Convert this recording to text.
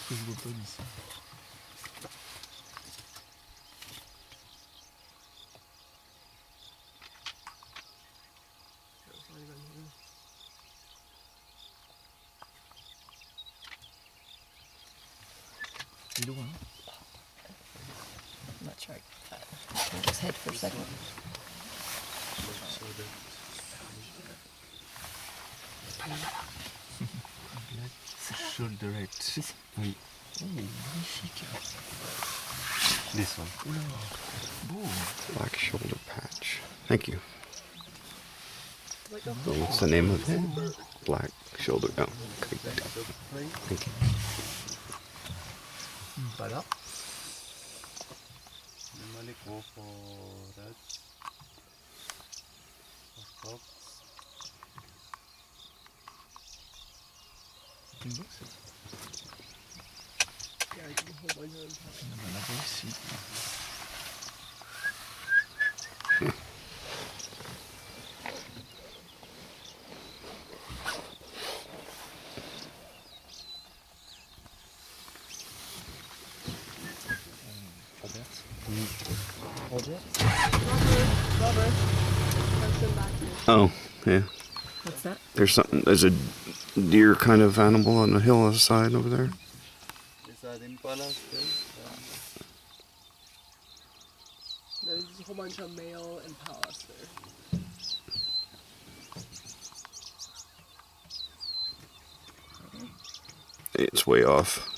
Que je vois pas d'ici. Il est loin. I'm not sure. I'll just head for a second. C'est shoulderette. Oui. Oh, magnifique. This one. Oula. Beau. Black shoulder patch. Thank you. Oh, what's the name of it? Black shoulder. Oh, Kite. Thank you. Voilà. Normally go for that. For fox. C'est une box. Il y en a là-bas aussi. Robert. There's some back here. Oh, yeah. What's that? There's a deer kind of animal on the hillside over there. These are impalas still. There's a whole bunch of male impalas there. It's way off.